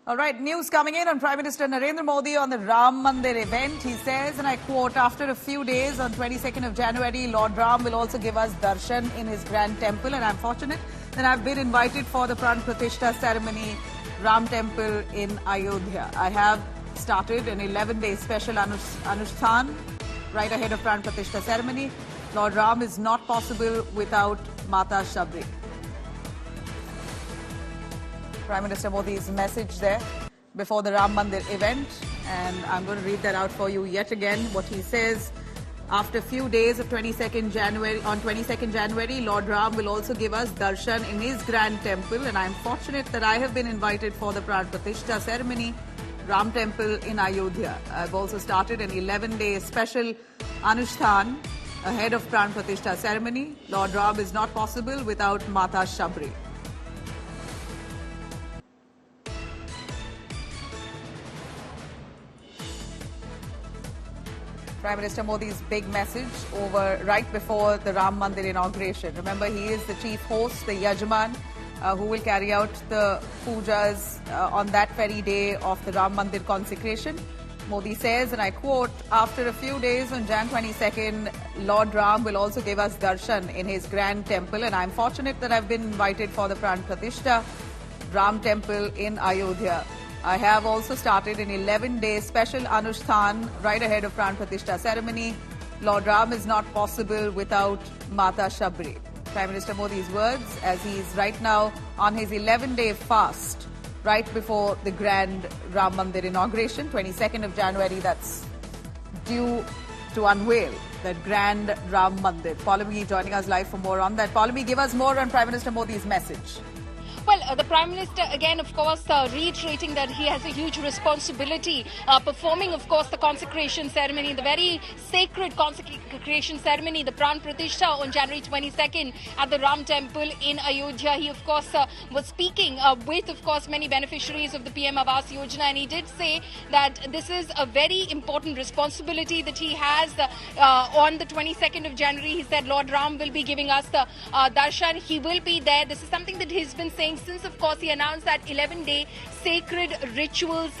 All right, news coming in on Prime Minister Narendra Modi on the Ram Mandir event. He says, and I quote, after a few days on 22nd of January, Lord Ram will also give us darshan in his grand temple. And I'm fortunate that I've been invited for the pran pratishtha ceremony, Ram temple in Ayodhya. I have started an 11-day special anushthan right ahead of pran pratishtha ceremony. Lord Ram is not possible without Mata Shabri. Prime Minister Modi's message there before the Ram Mandir event, and I'm going to read that out for you yet again. What he says: after a few days of 22nd January, Lord Ram will also give us darshan in his grand temple, and I'm fortunate that I have been invited for the pran pratishtha ceremony, Ram temple in Ayodhya. I've also started an 11-day special anushthan ahead of pran pratishtha ceremony. Lord Ram is not possible without Mata Shabri. Prime Minister Modi's big message over right before the Ram Mandir inauguration. Remember, he is the chief host, the Yajman, who will carry out the pujas on that very day of the Ram Mandir consecration. Modi says, and I quote, after a few days on Jan 22nd, Lord Ram will also give us darshan in his grand temple, and I'm fortunate that I've been invited for the pran pratishtha Ram temple in Ayodhya. I have also started an 11-day special anushthan right ahead of pran pratishtha ceremony. Lord Ram is not possible without Mata Shabri. Prime Minister Modi's words as he is right now on his 11-day fast right before the grand Ram Mandir inauguration, 22nd of January, that's due to unveil that grand Ram Mandir. Pallavi joining us live for more on that. Pallavi, give us more on Prime Minister Modi's message. Well, the Prime Minister, again, of course, reiterating that he has a huge responsibility, performing, of course, the consecration ceremony, the very sacred consecration ceremony, the pran pratishtha on January 22nd at the Ram temple in Ayodhya. He, of course, was speaking with, of course, many beneficiaries of the PM Awas Yojana, and he did say that this is a very important responsibility that he has on the 22nd of January. He said Lord Ram will be giving us the darshan. He will be there. This is something that he's been saying since, of course, he announced that 11-day sacred rituals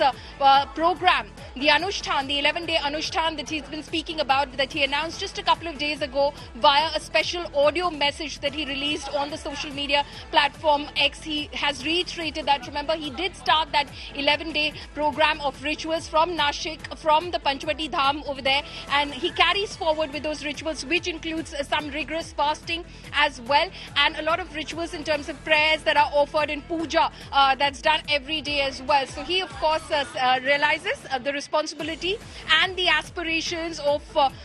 program, the Anushthan, the 11-day Anushthan that he's been speaking about, that he announced just a couple of days ago via a special audio message that he released on the social media platform X. He has reiterated that, remember, he did start that 11-day program of rituals from Nashik, from the Panchvati Dham over there, and he carries forward with those rituals, which includes some rigorous fasting as well, and a lot of rituals in terms of prayers that are offered in puja that's done every day as well. So he, of course, realizes the responsibility and the aspirations of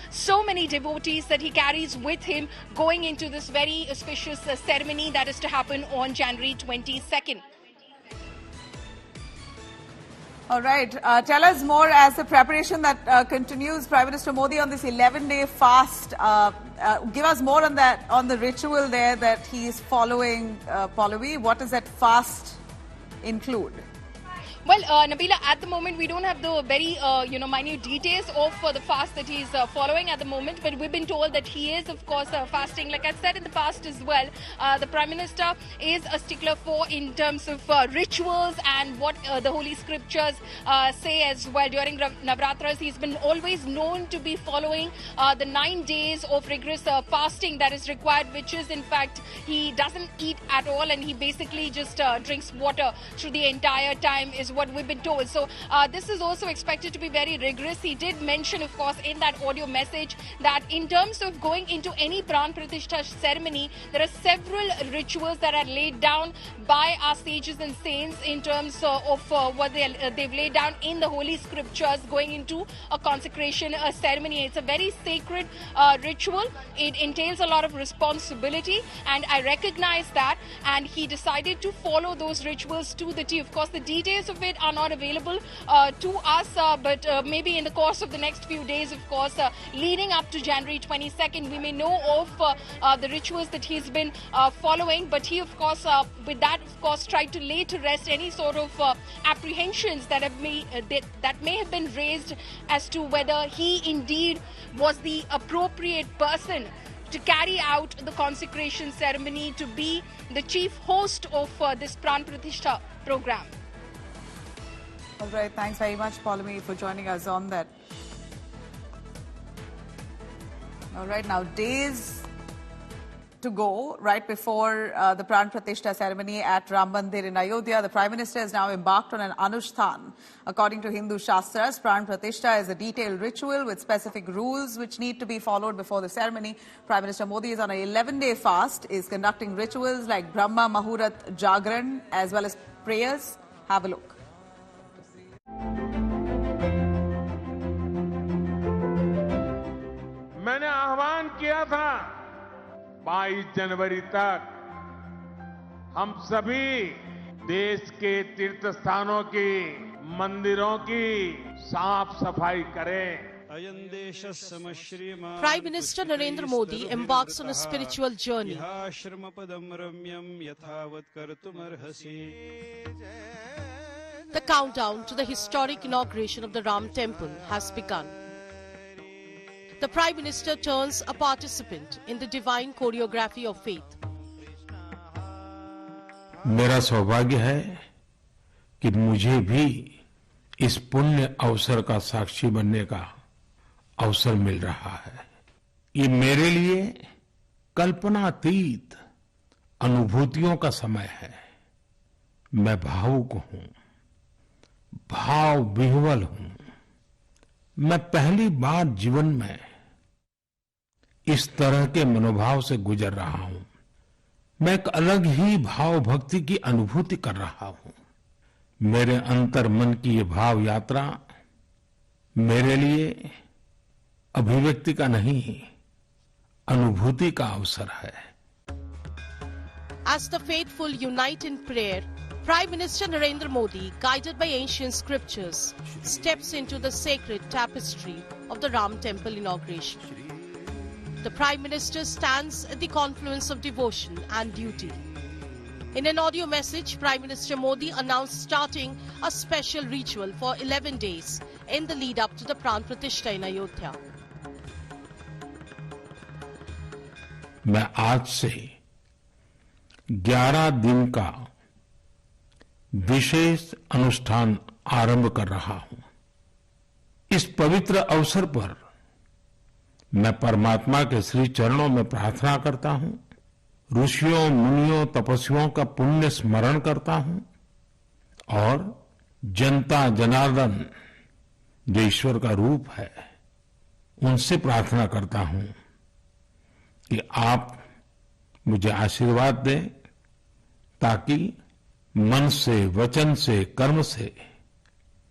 so many devotees that he carries with him going into this very auspicious ceremony that is to happen on January 22nd. All right. Tell us more as the preparation that continues. Prime Minister Modi on this 11-day fast. Give us more on that, on the ritual there that he is following, Pallavi. What does that fast include? Well, Nabila, at the moment, we don't have the very, minute details of the fast that he's following at the moment. But we've been told that he is, of course, fasting. Like I said in the past as well, the Prime Minister is a stickler for in terms of rituals and what the Holy Scriptures say as well. During Navratras, he's been always known to be following the 9 days of rigorous fasting that is required, which is, in fact, he doesn't eat at all and he basically just drinks water through the entire time, is what we've been told. So this is also expected to be very rigorous. He did mention, of course, in that audio message that in terms of going into any pran pratishtha ceremony, there are several rituals that are laid down by our sages and saints in terms of what they've laid down in the Holy Scriptures going into a consecration ceremony. It's a very sacred ritual. It entails a lot of responsibility, and I recognize that, and he decided to follow those rituals to the T. Of course, the details of it are not available to us, but maybe in the course of the next few days, of course, leading up to January 22nd, we may know of the rituals that he's been following. But he, of course, with that, of course, tried to lay to rest any sort of apprehensions that may have been raised as to whether he indeed was the appropriate person to carry out the consecration ceremony, to be the chief host of this pran pratishtha program. All right, thanks very much, Paulami, for joining us on that. All right, now days to go right before the pran pratishtha ceremony at Ram Mandir in Ayodhya. The Prime Minister has now embarked on an anushthan. According to Hindu Shastras, pran pratishtha is a detailed ritual with specific rules which need to be followed before the ceremony. Prime Minister Modi is on an 11-day fast, is conducting rituals like Brahma Muhurat Jagran as well as prayers. Have a look. मैंने आह्वान किया था 22 जनवरी तक हम सभी देश के तीर्थ स्थानों की, मंदिरों की साफ सफाई करें. Prime Minister Narendra Modi embarks on a spiritual journey. The countdown to the historic inauguration of the Ram Temple has begun. The Prime Minister turns a participant in the divine choreography of faith. मेरा सौभाग्य है कि मुझे भी इस पुण्य अवसर का साक्षी बनने का अवसर मिल रहा है. ये मेरे लिए कल्पनातीत अनुभूतियों का समय है. मैं भावुक हूं, भाव विह्वल हूं. मैं पहली बार जीवन में इस तरह के मनोभाव से गुजर रहा हूं. मैं एक अलग ही भाव भक्ति की अनुभूति कर रहा हूं. मेरे अंतर मन की ये भाव यात्रा मेरे लिए अभिव्यक्ति का नहीं, अनुभूति का अवसर है. As the faithful unite in prayer, Prime Minister Narendra Modi, guided by ancient scriptures, steps into the sacred tapestry of the Ram Temple inauguration. The Prime Minister stands at the confluence of devotion and duty. In an audio message, Prime Minister Modi announced starting a special ritual for 11 days in the lead up to the pran pratishtha in Ayodhya. मैं आज से 11 दिन का विशेष अनुष्ठान आरंभ कर रहा हूं. इस पवित्र अवसर पर मैं परमात्मा के श्री चरणों में प्रार्थना करता हूं, ऋषियों, मुनियों, तपस्वियों का पुण्य स्मरण करता हूं और जनता जनार्दन जो ईश्वर का रूप है उनसे प्रार्थना करता हूं कि आप मुझे आशीर्वाद दें ताकि मन से, वचन से, कर्म से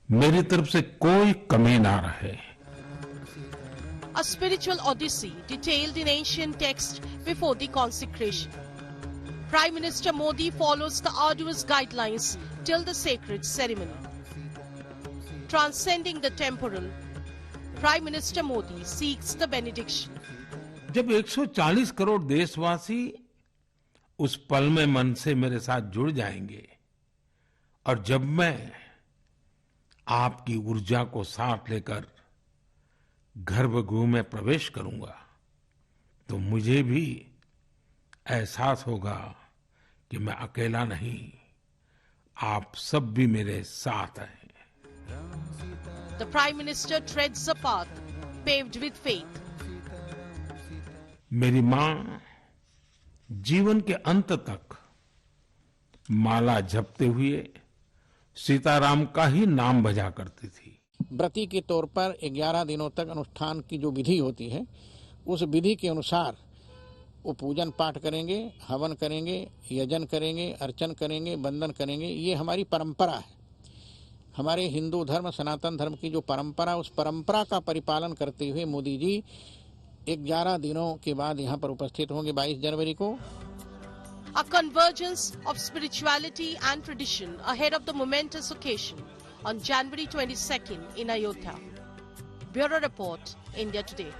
मेरी तरफ से कोई कमी ना रहे. A spiritual odyssey detailed in ancient text before the consecration. Prime Minister Modi follows the arduous guidelines till the sacred ceremony. Transcending the temporal, Prime Minister Modi seeks the benediction. जब 140 करोड़ देशवासी उस पल में मन से मेरे साथ जुड़ जाएंगे और जब मैं आपकी ऊर्जा को साथ लेकर गर्भगृह में प्रवेश करूंगा तो मुझे भी एहसास होगा कि मैं अकेला नहीं, आप सब भी मेरे साथ हैं. The Prime Minister treads a path paved with faith. मेरी मां जीवन के अंत तक माला जपते हुए सीताराम का ही नाम भजा करती थी. व्रती के तौर पर 11 दिनों तक अनुष्ठान की जो विधि होती है उस विधि के अनुसार वो पूजन पाठ करेंगे, हवन करेंगे, यजन करेंगे, अर्चन करेंगे, वंदन करेंगे. ये हमारी परंपरा है. हमारे हिंदू धर्म, सनातन धर्म की जो परंपरा, उस परंपरा का परिपालन करते हुए मोदी जी 11 दिनों के बाद यहाँ पर उपस्थित होंगे 22 जनवरी को. A convergence of spirituality and tradition ahead of the momentous occasion on January 22nd in Ayodhya. Bureau Report, India Today.